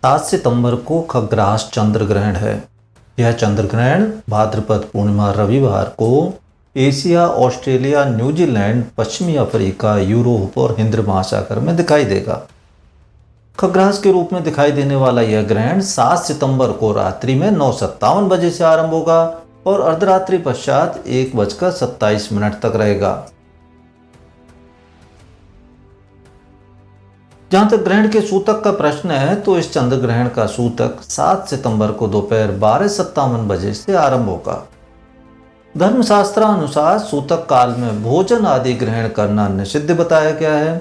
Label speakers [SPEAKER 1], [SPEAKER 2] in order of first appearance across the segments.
[SPEAKER 1] 7 सितंबर को खग्रास चंद्र ग्रहण है। यह चंद्र ग्रहण भाद्रपद पूर्णिमा रविवार को एशिया, ऑस्ट्रेलिया, न्यूजीलैंड, पश्चिमी अफ्रीका, यूरोप और हिंद महासागर में दिखाई देगा। खग्रास के रूप में दिखाई देने वाला यह ग्रहण 7 सितंबर को रात्रि में 9:57 बजे से आरंभ होगा और अर्धरात्रि पश्चात 1:27 तक रहेगा। जहां तक ग्रहण के सूतक का प्रश्न है तो इस चंद्र ग्रहण का सूतक 7 सितंबर को दोपहर 12:57 बजे से आरंभ होगा। धर्मशास्त्रानुसार सूतक काल में भोजन आदि ग्रहण करना निषिद्ध बताया गया है।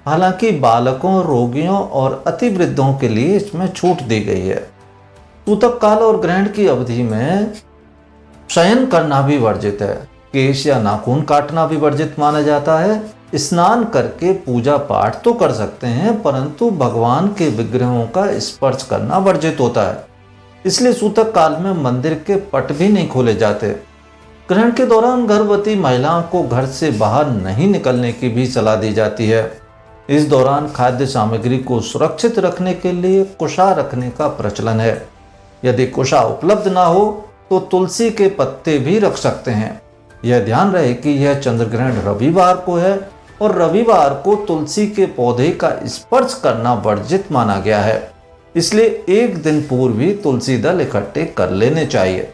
[SPEAKER 1] हालांकि बालकों, रोगियों और अतिवृद्धों के लिए इसमें छूट दी गई है। सूतक काल और ग्रहण की अवधि में शयन करना भी वर्जित है। केश या नाखून काटना भी वर्जित माना जाता है। स्नान करके पूजा पाठ तो कर सकते हैं, परंतु भगवान के विग्रहों का स्पर्श करना वर्जित होता है। इसलिए सूतक काल में मंदिर के पट भी नहीं खोले जाते। ग्रहण के दौरान गर्भवती महिलाओं को घर से बाहर नहीं निकलने की भी सलाह दी जाती है। इस दौरान खाद्य सामग्री को सुरक्षित रखने के लिए कुशा रखने का प्रचलन है। यदि कुशा उपलब्ध ना हो तो तुलसी के पत्ते भी रख सकते हैं। यह ध्यान रहे कि यह चंद्र ग्रहण रविवार को है और रविवार को तुलसी के पौधे का स्पर्श करना वर्जित माना गया है। इसलिए एक दिन पूर्व ही तुलसी दल इकट्ठे कर लेने चाहिए।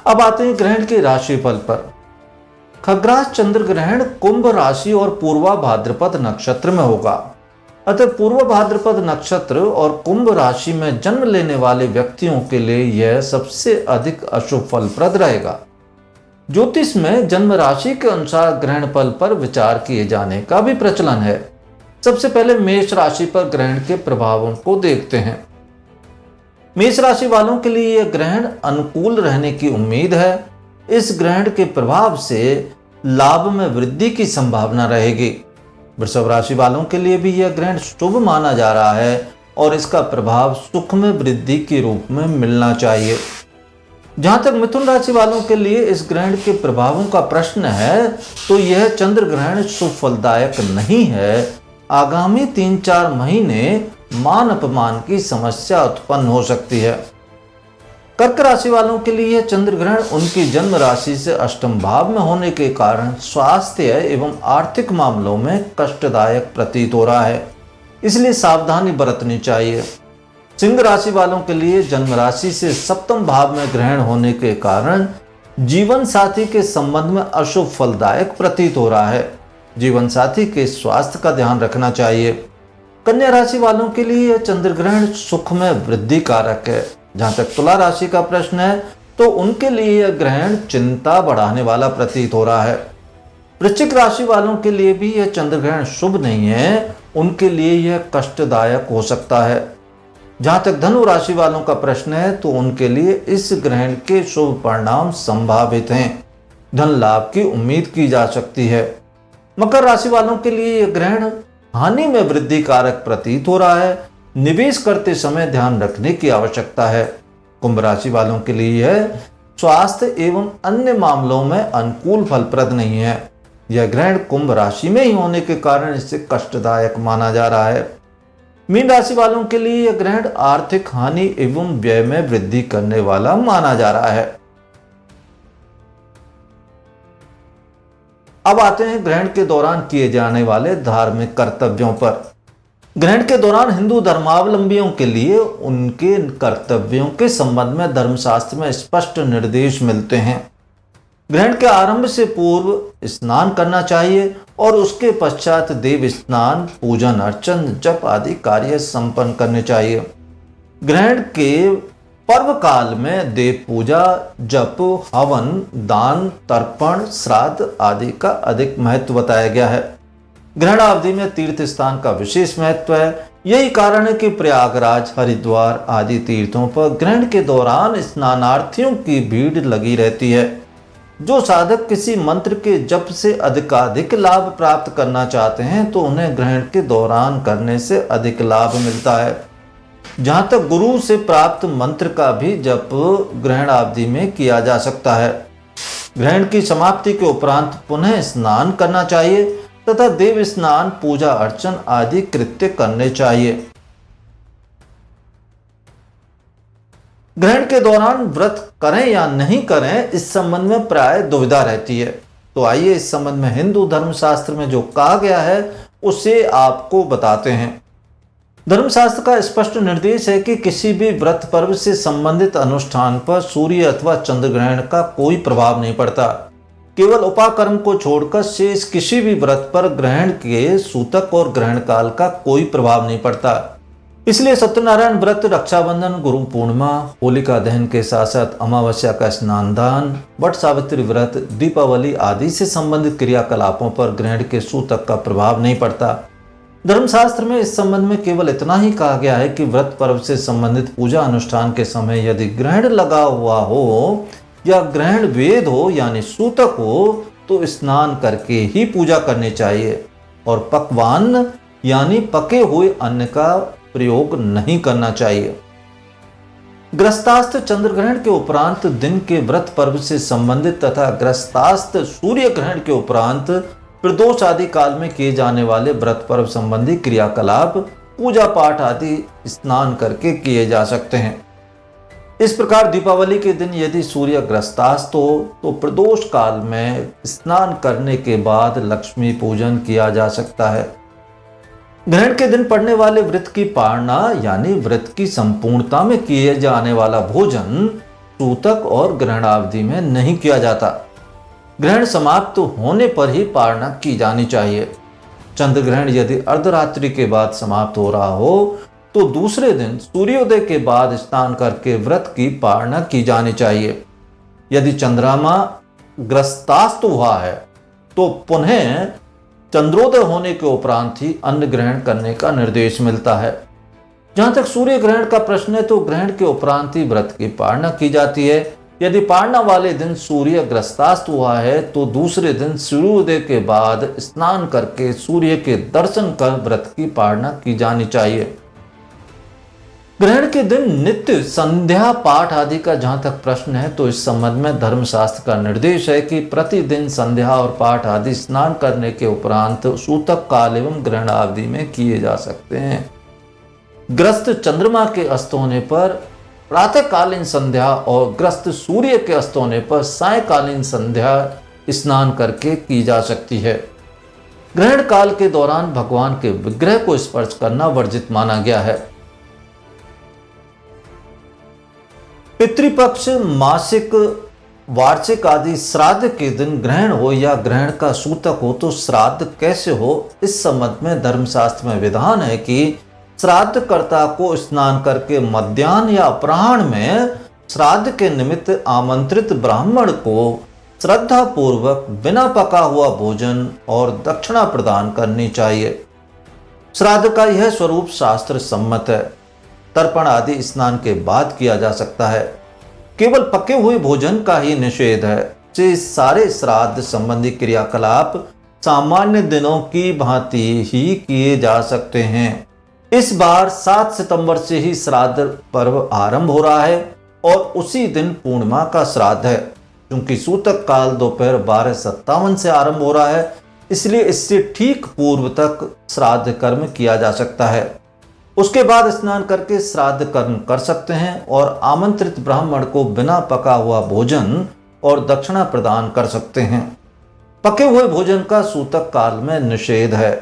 [SPEAKER 1] अब आते हैं ग्रहण के राशिफल पर। खग्रास चंद्र ग्रहण कुंभ राशि और पूर्वा भाद्रपद नक्षत्र में होगा। अतः पूर्व भाद्रपद नक्षत्र और कुंभ राशि में जन्म लेने वाले व्यक्तियों के लिए यह सबसे अधिक अशुभ फलप्रद रहेगा। ज्योतिष में जन्म राशि के अनुसार ग्रहण फल पर विचार किए जाने का भी प्रचलन है। सबसे पहले मेष राशि पर ग्रहण के प्रभावों को देखते हैं। मेष राशि वालों के लिए यह ग्रहण अनुकूल रहने की उम्मीद है। इस ग्रहण के प्रभाव से लाभ में वृद्धि की संभावना रहेगी। वृषभ राशि वालों के लिए भी यह ग्रहण शुभ माना जा रहा है और इसका प्रभाव सुख में वृद्धि के रूप में मिलना चाहिए। जहां तक मिथुन राशि वालों के लिए इस ग्रहण के प्रभावों का प्रश्न है तो यह चंद्र ग्रहण शुभ फलदायक नहीं है। आगामी 3-4 महीने मान अपमान की समस्या उत्पन्न हो सकती है। कर्क राशि वालों के लिए यह चंद्र ग्रहण उनकी जन्म राशि से अष्टम भाव में होने के कारण स्वास्थ्य एवं आर्थिक मामलों में कष्टदायक प्रतीत हो रहा है, इसलिए सावधानी बरतनी चाहिए। सिंह राशि वालों के लिए जन्म राशि से सप्तम भाव में ग्रहण होने के कारण जीवन साथी के संबंध में अशुभ फलदायक प्रतीत हो रहा है। जीवन साथी के स्वास्थ्य का ध्यान रखना चाहिए। कन्या राशि वालों के लिए यह चंद्र ग्रहण सुख में वृद्धि कारक है। जहां तक तुला राशि का प्रश्न है तो उनके लिए यह ग्रहण चिंता बढ़ाने वाला प्रतीत हो रहा है। वृश्चिक राशि वालों के लिए भी यह चंद्र ग्रहण शुभ नहीं है। उनके लिए यह कष्टदायक हो सकता है। जहां तक धनु राशि वालों का प्रश्न है तो उनके लिए इस ग्रहण के शुभ परिणाम संभावित हैं। धन लाभ की उम्मीद की जा सकती है। मकर राशि वालों के लिए यह ग्रहण हानि में वृद्धि कारक प्रतीत हो रहा है। निवेश करते समय ध्यान रखने की आवश्यकता है। कुंभ राशि वालों के लिए यह स्वास्थ्य एवं अन्य मामलों में अनुकूल फलप्रद नहीं है। यह ग्रहण कुंभ राशि में ही होने के कारण इसे कष्टदायक माना जा रहा है। मीन राशि वालों के लिए यह ग्रहण आर्थिक हानि एवं व्यय में वृद्धि करने वाला माना जा रहा है। अब आते हैं ग्रहण के दौरान किए जाने वाले धार्मिक कर्तव्यों पर। ग्रहण के दौरान हिंदू धर्मावलंबियों के लिए उनके कर्तव्यों के संबंध में धर्मशास्त्र में स्पष्ट निर्देश मिलते हैं। ग्रहण के आरंभ से पूर्व स्नान करना चाहिए और उसके पश्चात देव स्नान, पूजन अर्चन, जप आदि कार्य संपन्न करने चाहिए। ग्रहण के पर्व काल में देव पूजा, जप, हवन, दान, तर्पण, श्राद्ध आदि का अधिक महत्व बताया गया है। ग्रहण अवधि में तीर्थ स्थान का विशेष महत्व है। यही कारण है कि प्रयागराज, हरिद्वार आदि तीर्थों पर ग्रहण के दौरान स्नानार्थियों की भीड़ लगी रहती है। जो साधक किसी मंत्र के जप से अधिकाधिक लाभ प्राप्त करना चाहते हैं तो उन्हें ग्रहण के दौरान करने से अधिक लाभ मिलता है। जहां तक गुरु से प्राप्त मंत्र का भी जप ग्रहण अवधि में किया जा सकता है। ग्रहण की समाप्ति के उपरांत पुनः स्नान करना चाहिए। तथा देव स्नान, पूजा अर्चन आदि कृत्य करने चाहिए। ग्रहण के दौरान व्रत करें या नहीं करें, इस संबंध में प्राय दुविधा रहती है। तो आइए इस संबंध में हिंदू धर्मशास्त्र में जो कहा गया है उसे आपको बताते हैं। धर्मशास्त्र का स्पष्ट निर्देश है कि किसी भी व्रत पर्व से संबंधित अनुष्ठान पर सूर्य अथवा चंद्र ग्रहण का कोई प्रभाव नहीं पड़ता। केवल उपाकर्म को छोड़कर शेष किसी भी व्रत पर ग्रहण के सूतक और ग्रहण काल का कोई प्रभाव नहीं पड़ता। इसलिए सत्यनारायण व्रत, रक्षाबंधन, गुरु पूर्णिमा, होलिका दहन के साथ साथ अमावस्या का स्नान दान, वट सावित्री व्रत, दीपावली आदि से संबंधित क्रियाकलापों पर ग्रहण के सूतक का प्रभाव नहीं पड़ता। धर्मशास्त्र में इस संबंध में केवल इतना ही कहा गया है कि व्रत पर्व से संबंधित पूजा अनुष्ठान के समय यदि ग्रहण लगा हुआ हो या ग्रहण वेद हो यानी सूतक हो तो स्नान करके ही पूजा करनी चाहिए और पकवान यानी पके हुए अन्न का प्रयोग नहीं करना चाहिए। ग्रस्तास्थ चंद्र ग्रहण के उपरांत दिन के व्रत पर्व से संबंधित तथा ग्रस्तास्थ सूर्य ग्रहण के उपरांत प्रदोष आदि काल में किए जाने वाले व्रत पर्व संबंधी क्रियाकलाप, पूजा पाठ आदि स्नान करके किए जा सकते हैं। इस प्रकार दीपावली के दिन यदि सूर्य ग्रस्तास्त हो तो प्रदोष काल में स्नान करने के बाद लक्ष्मी पूजन किया जा सकता है। ग्रहण के दिन पड़ने वाले व्रत की पारणा यानी व्रत की संपूर्णता में किए जाने वाला भोजन सूतक और ग्रहणावधि में नहीं किया जाता। ग्रहण समाप्त होने पर ही पारणा की जानी चाहिए। चंद्र ग्रहण यदि अर्धरात्रि के बाद समाप्त हो रहा हो तो दूसरे दिन सूर्योदय के बाद स्नान करके व्रत की पारणा की जानी चाहिए। यदि चंद्रमा ग्रस्तास्त हुआ है तो पुनः चंद्रोदय होने के उपरांत ही अन्न ग्रहण करने का निर्देश मिलता है। जहां तक सूर्य ग्रहण का प्रश्न है तो ग्रहण के उपरांत ही व्रत की पारणा की जाती है। यदि पारणा वाले दिन सूर्य ग्रस्तास्त हुआ है तो दूसरे दिन सूर्योदय के बाद स्नान करके सूर्य के दर्शन कर व्रत की पारणा की जानी चाहिए। ग्रहण के दिन नित्य संध्या पाठ आदि का जहां तक प्रश्न है तो इस संबंध में धर्मशास्त्र का निर्देश है कि प्रतिदिन संध्या और पाठ आदि स्नान करने के उपरांत सूतक काल एवं ग्रहण अवधि में किए जा सकते हैं। ग्रस्त चंद्रमा के अस्त होने पर प्रातःकालीन संध्या और ग्रस्त सूर्य के अस्त होने पर सायंकालीन संध्या स्नान करके की जा सकती है। ग्रहण काल के दौरान भगवान के विग्रह को स्पर्श करना वर्जित माना गया है। पितृपक्ष, मासिक, वार्षिक आदि श्राद्ध के दिन ग्रहण हो या ग्रहण का सूतक हो तो श्राद्ध कैसे हो, इस संबंध में धर्मशास्त्र में विधान है कि श्राद्धकर्ता को स्नान करके मध्याह्न या अपराह्न में श्राद्ध के निमित्त आमंत्रित ब्राह्मण को श्रद्धा पूर्वक बिना पका हुआ भोजन और दक्षिणा प्रदान करनी चाहिए। श्राद्ध का यह स्वरूप शास्त्र सम्मत है। तर्पण आदि स्नान के बाद किया जा सकता है। केवल पके हुए भोजन का ही निषेध है। सारे श्राद्ध संबंधी क्रियाकलाप सामान्य दिनों की भांति ही किए जा सकते हैं। इस बार 7 सितंबर से ही श्राद्ध पर्व आरंभ हो रहा है और उसी दिन पूर्णिमा का श्राद्ध है। क्योंकि सूतक काल दोपहर 12:57 से आरंभ हो रहा है इसलिए इससे ठीक पूर्व तक श्राद्ध कर्म किया जा सकता है। उसके बाद स्नान करके श्राद्ध कर्म कर सकते हैं और आमंत्रित ब्राह्मण को बिना पका हुआ भोजन और दक्षिणा प्रदान कर सकते हैं। पके हुए भोजन का सूतक काल में निषेध है।